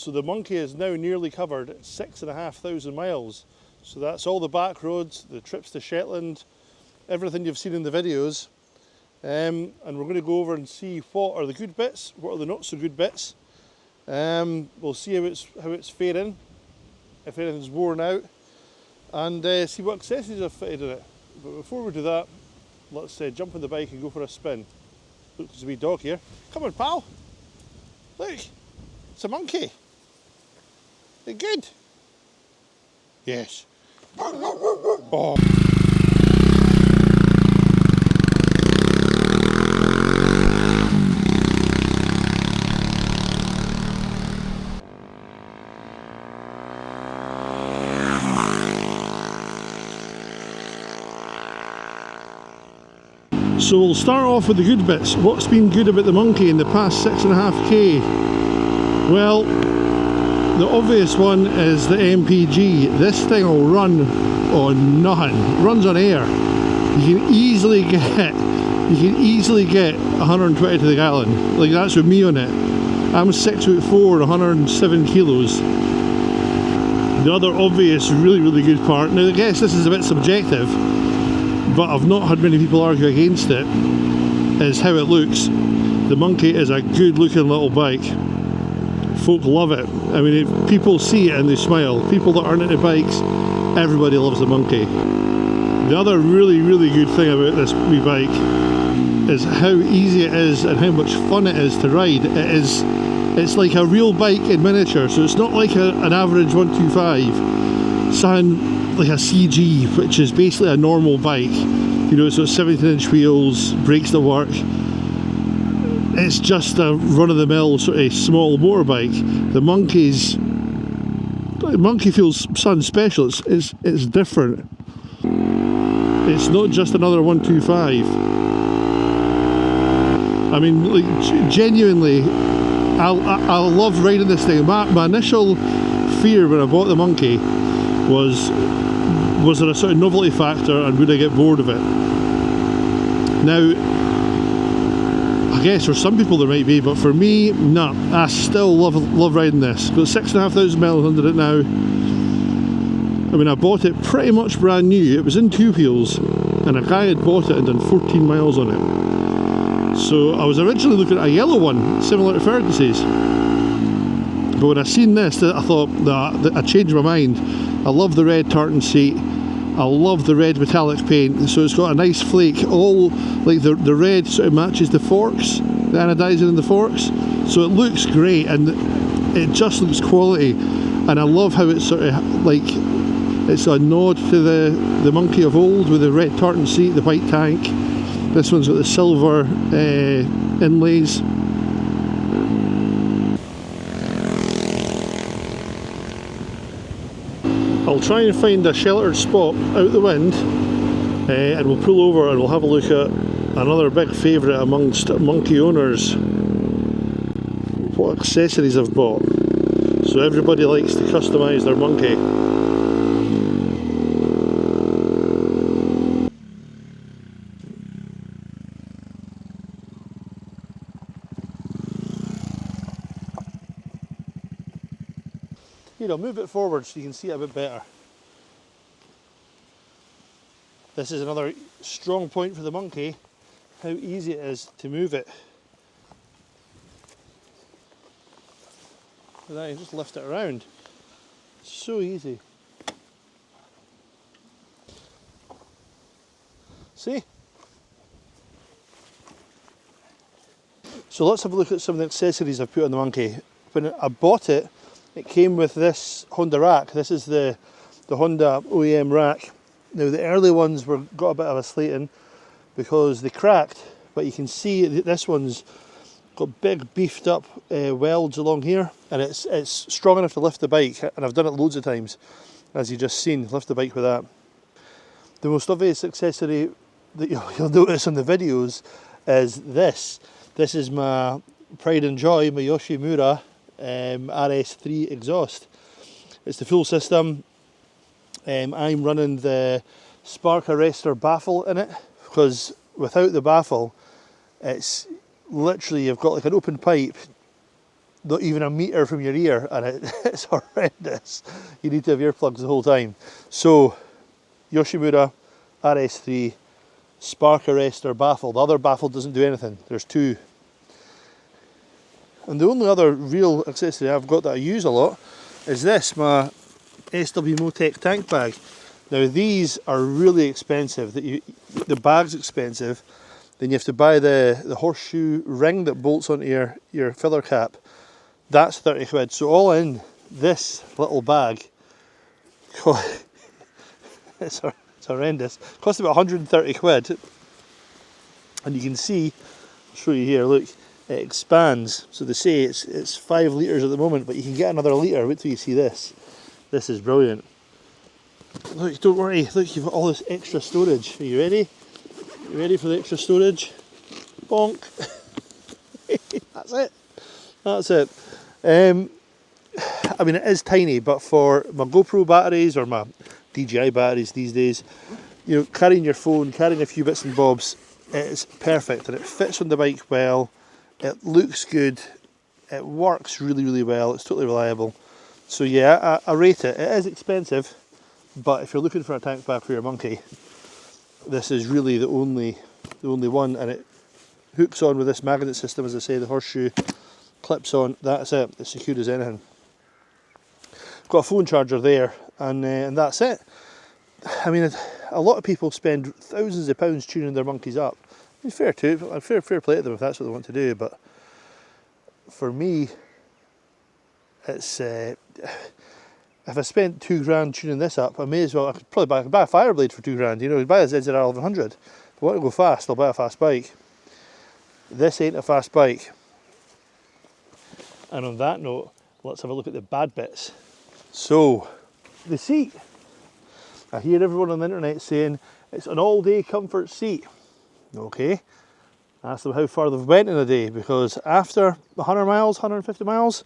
So the Monkey is now nearly covered 6,500 miles. So that's all the back roads, the trips to Shetland, everything you've seen in the videos. And we're going to go over and see what are the good bits, what are the not so good bits. We'll see how it's faring, if anything's worn out, and see what accessories I've fitted in it. But before we do that, let's jump on the bike and go for a spin. Look, there's a wee dog here. Come on, pal. Look, it's a monkey. They good? Yes. Oh. So we'll start off with the good bits. What's been good about the Monkey in the past 6.5k? Well, the obvious one is the MPG. This thing will run on nothing. It runs on air. You can easily get 120 to the gallon. Like, that's with me on it. I'm 6'4" and 107 kilos. The other obvious, really good part, now I guess this is a bit subjective, but I've not had many people argue against it, is how it looks. The Monkey is a good looking little bike. Folk love it. I mean, if people see it and they smile. People that aren't into bikes, everybody loves the Monkey. The other really good thing about this wee bike is how easy it is and how much fun it is to ride. It's like a real bike in miniature, so it's not like an average 125. Something like a CG, which is basically a normal bike. You know, so it's 17-inch wheels, brakes that work. It's just a run-of-the-mill sort of small motorbike. The Monkey feels something special. It's different. It's not just another 125. I mean, like, genuinely, I love riding this thing. My initial fear when I bought the Monkey was there a sort of novelty factor and would I get bored of it? Now, I guess for some people there might be, but for me, nah. I still love riding this. Got 6,500 miles under it now. I mean, I bought it pretty much brand new. It was in two wheels, and a guy had bought it and done 14 miles on it. So I was originally looking at a yellow one, similar to Fergus's. But when I seen this, I thought, nah, I changed my mind. I love the red tartan seat. I love the red metallic paint, so it's got a nice flake. All like the red sort of matches the forks, the anodizing in the forks, so it looks great and it just looks quality. And I love how it's sort of like it's a nod to the Monkey of old with the red tartan seat, the white tank. This one's got the silver inlays. I'll try and find a sheltered spot out the wind and we'll pull over and we'll have a look at another big favourite amongst Monkey owners. What accessories I've bought. So everybody likes to customise their Monkey. Here, I'll move it forward so you can see it a bit better. This is another strong point for the Monkey, how easy it is to move it. And then you just lift it around. It's so easy. See? So let's have a look at some of the accessories I've put on the Monkey. When I bought it, it came with this Honda rack. This is the Honda OEM rack. Now the early ones got a bit of a slating because they cracked, but you can see this one's got big beefed up welds along here, and it's strong enough to lift the bike, and I've done it loads of times, as you just seen, lift the bike with that. The most obvious accessory that you'll notice on the videos is this. This is my pride and joy, my Yoshimura RS3 exhaust. It's the full system. I'm running the spark arrestor baffle in it, because without the baffle it's literally, you've got like an open pipe not even a metre from your ear, and it's horrendous. You need to have earplugs the whole time. So Yoshimura RS3 spark arrestor baffle. The other baffle doesn't do anything. There's two. And the only other real accessory I've got that I use a lot is this, my SW Motec tank bag. Now these are really expensive. The bag's expensive. Then you have to buy the horseshoe ring that bolts onto your filler cap. That's 30 quid. So all in, this little bag, it's horrendous. Cost about 130 quid. And you can see, I'll show you here, look, it expands. So they say it's 5 litres at the moment, but you can get another litre. Wait till you see this. This is brilliant. Look, don't worry, look, you've got all this extra storage. Are you ready? You ready for the extra storage? Bonk. That's it. That's it. I mean, it is tiny, but for my GoPro batteries or my DJI batteries these days, you know, carrying your phone, carrying a few bits and bobs, it's perfect, and it fits on the bike well. It looks good. It works really, really well. It's totally reliable. So yeah, I rate it. It is expensive, but if you're looking for a tank bag for your monkey, this is really the only one, and it hooks on with this magnet system, as I say, the horseshoe clips on. That's it. It's secure as anything. Got a phone charger there, and that's it. I mean, a lot of people spend thousands of pounds tuning their monkeys up. I mean, fair play to them if that's what they want to do, but for me, it's if I spent £2 tuning this up, I may as well. I could probably buy a Fireblade for £2. You know, buy a ZZR 1100. If I want to go fast, I'll buy a fast bike. This ain't a fast bike. And on that note, let's have a look at the bad bits. So, the seat. I hear everyone on the internet saying it's an all-day comfort seat. Okay, ask them how far they've went in a day, because after 100 miles, 150 miles,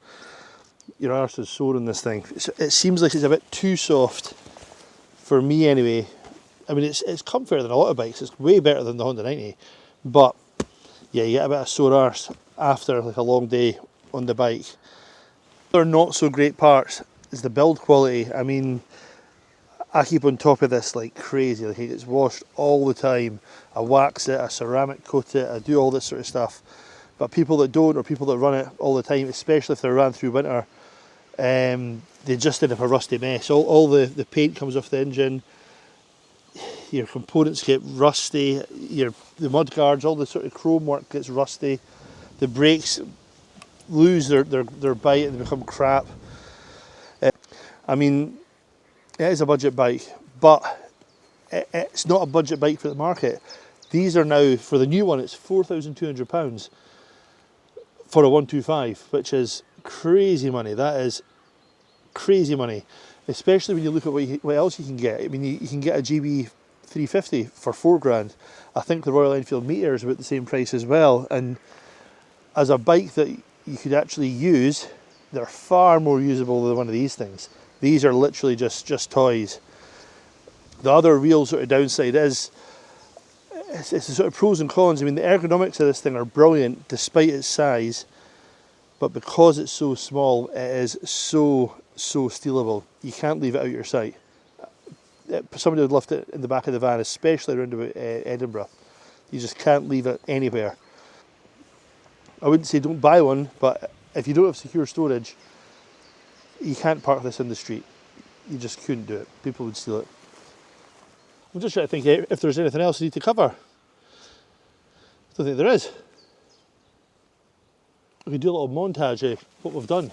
your arse is sore in this thing. It seems like it's a bit too soft for me anyway. I mean, it's comfier than a lot of bikes. It's way better than the Honda 90, but yeah, you get a bit of sore arse after like a long day on the bike. Other not so great parts is the build quality. I mean, I keep on top of this like crazy. Like, it's washed all the time. I wax it, I ceramic coat it, I do all this sort of stuff. But people that don't, or people that run it all the time, especially if they're ran through winter, they just end up a rusty mess. All the paint comes off the engine, your components get rusty, the mud guards, all the sort of chrome work gets rusty, the brakes lose their bite and they become crap. I mean, it is a budget bike, but it's not a budget bike for the market. These are now, for the new one, it's £4,200 for a 125, which is crazy money. That is crazy money, especially when you look at what else you can get. I mean, you can get a GB 350 for £4,000. I think the Royal Enfield Meteor is about the same price as well. And as a bike that you could actually use, they're far more usable than one of these things. These are literally just toys. The other real sort of downside is, it's the sort of pros and cons. I mean, the ergonomics of this thing are brilliant despite its size, but because it's so small, it is so stealable. You can't leave it out of your sight. Somebody would lift it in the back of the van, especially around about Edinburgh. You just can't leave it anywhere. I wouldn't say don't buy one, but if you don't have secure storage, you can't park this in the street. You just couldn't do it. People would steal it. I'm just trying to think if there's anything else I need to cover. I don't think there is. We could do a little montage of what we've done.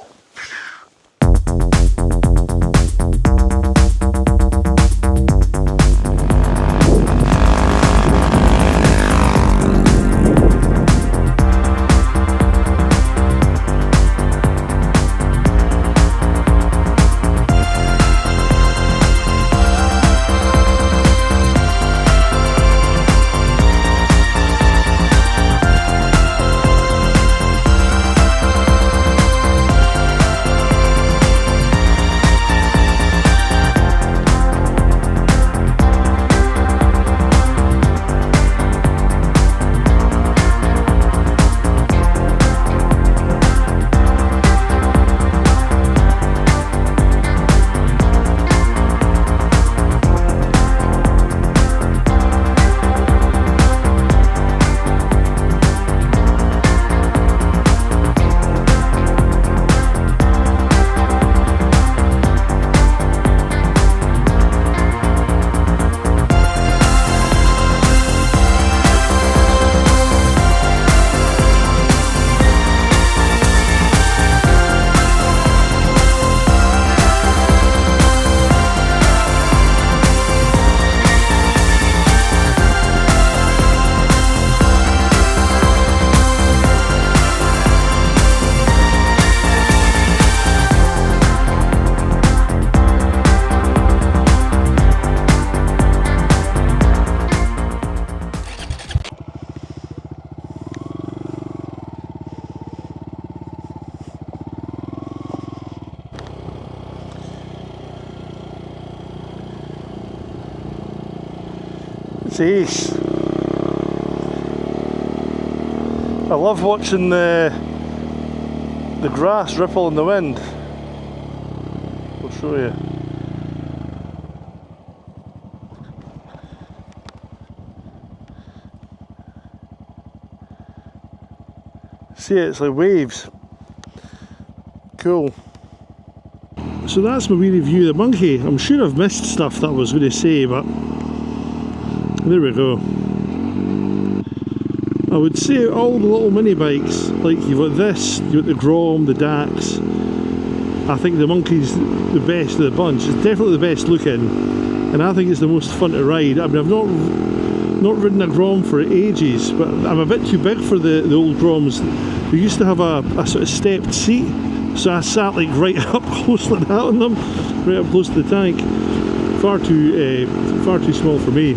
Jeez. I love watching the grass ripple in the wind. I'll show you. See it, it's like waves. Cool. So that's my wee review of the Monkey. I'm sure I've missed stuff that I was going to say, but there we go. I would say all the little mini bikes, like you've got this, you've got the Grom, the Dax. I think the Monkey's the best of the bunch. It's definitely the best looking, and I think it's the most fun to ride. I mean, I've not ridden a Grom for ages, but I'm a bit too big for the old Groms. We used to have a sort of stepped seat, so I sat like right up close like that on them, right up close to the tank. Far too small for me.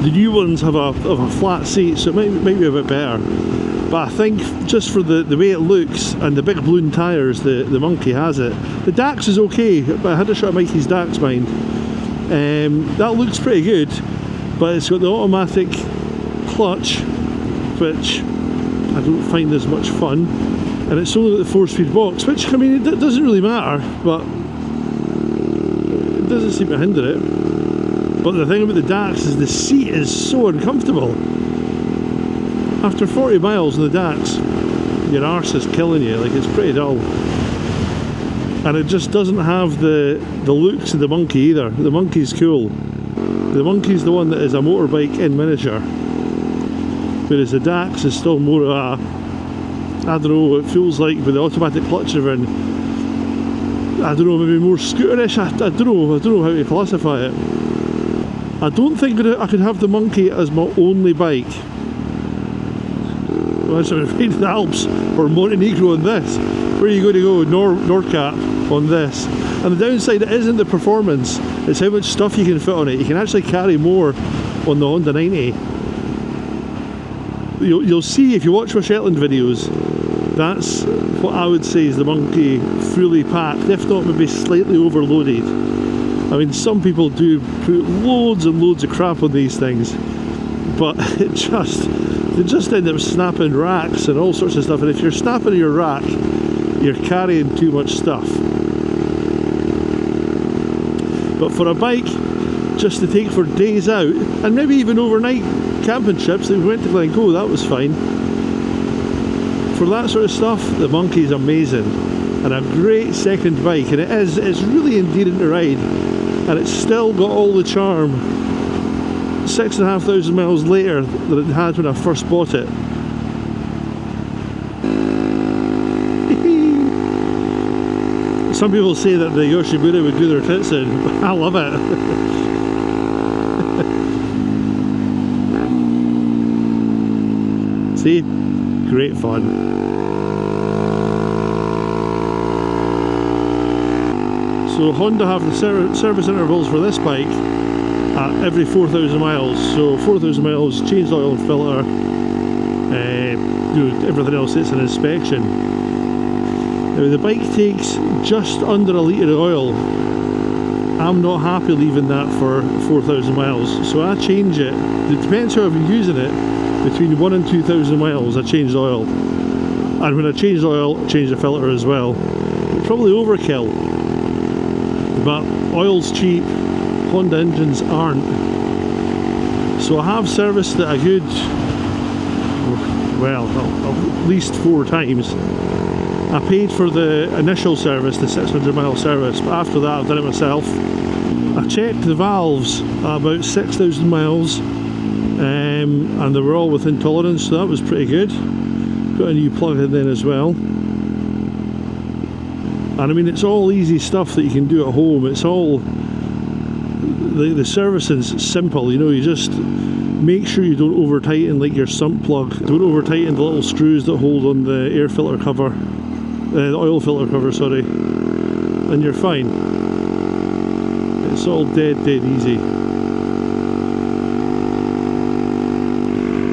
The new ones have a flat seat, so it might be a bit better. But I think just for the way it looks and the big balloon tyres, the Monkey has it. The Dax is okay, but I had a shot of Mikey's Dax, mind. That looks pretty good, but it's got the automatic clutch, which I don't find as much fun, and it's only got the 4-speed box, which, I mean, it doesn't really matter, but it doesn't seem to hinder it. But the thing about the Dax is the seat is so uncomfortable. After 40 miles on the Dax, your arse is killing you, like it's pretty dull. And it just doesn't have the looks of the Monkey either. The Monkey's cool. The Monkey's the one that is a motorbike in miniature. Whereas the Dax is still more of a, I don't know, it feels like with the automatic clutch and everything, I don't know, maybe more scooterish. I don't know how to classify it. I don't think I could have the Monkey as my only bike. Unless I'm afraid of the Alps or Montenegro on this. Where are you going to go? Nordkap on this. And the downside, it isn't the performance, it's how much stuff you can fit on it. You can actually carry more on the Honda 90. You'll see if you watch my Shetland videos, that's what I would say is the Monkey fully packed, if not maybe slightly overloaded. I mean, some people do put loads and loads of crap on these things, but they just end up snapping racks and all sorts of stuff, and if you're snapping your rack, you're carrying too much stuff. But for a bike just to take for days out, and maybe even overnight camping trips, we went to Glencoe, that was fine. For that sort of stuff, the Monkey's amazing, and a great second bike, and it's really endearing to ride, and it's still got all the charm 6,500 miles later than it had when I first bought it. Some people say that the Yoshimura would do their tits in. I love it. See? Great fun. So Honda have the service intervals for this bike at every 4,000 miles. So 4,000 miles, change the oil and filter, everything else it's an inspection. Now the bike takes just under a litre of oil. I'm not happy leaving that for 4,000 miles, so I change it. It depends how I've been using it. Between 1,000 and 2,000 miles I change the oil. And when I change the oil, I change the filter as well. It's probably overkill, but oil's cheap, Honda engines aren't. So I have serviced it a good, well, at least 4 times. I paid for the initial service, the 600 mile service, but after that I've done it myself. I checked the valves at about 6,000 miles, and they were all within tolerance, so that was pretty good. Got a new plug in then as well. And I mean, it's all easy stuff that you can do at home. It's all, the servicing's simple, you know, you just make sure you don't over tighten like your sump plug. Don't over tighten the little screws that hold on the air filter cover, the oil filter cover, sorry, and you're fine. It's all dead easy.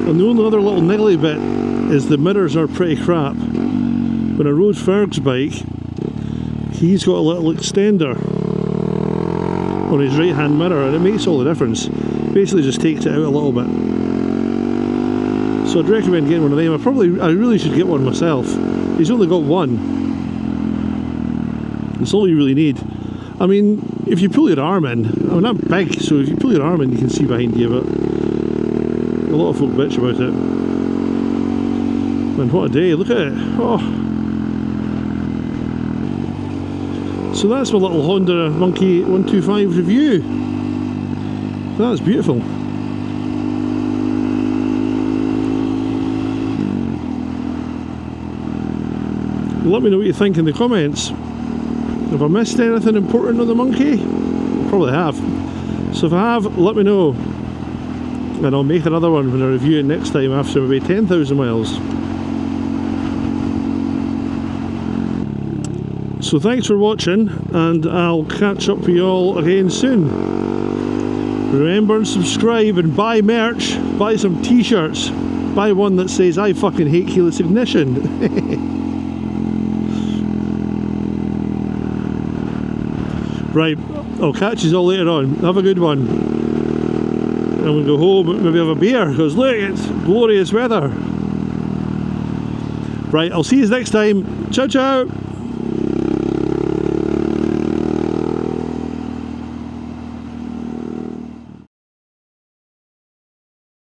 And the only other little niggly bit is the mirrors are pretty crap. When I rode Ferg's bike, he's got a little extender on his right hand mirror, and it makes all the difference. Basically just takes it out a little bit. So I'd recommend getting one of them. I really should get one myself. He's only got one. That's all you really need. I mean, if you pull your arm in, I mean, I'm big, so if you pull your arm in, you can see behind you, but a lot of folk bitch about it. Man, what a day, look at it. Oh. So that's my little Honda Monkey 125 review. That's beautiful. Let me know what you think in the comments. Have I missed anything important on the Monkey? I probably have. So if I have, let me know. And I'll make another one when I review it next time after maybe 10,000 miles. So thanks for watching, and I'll catch up with you all again soon. Remember and subscribe and buy merch. Buy some t-shirts. Buy one that says I fucking hate keyless ignition. Right, I'll catch you all later on. Have a good one. I'm going to go home and maybe have a beer, because look, it's glorious weather. Right, I'll see you next time. Ciao, ciao.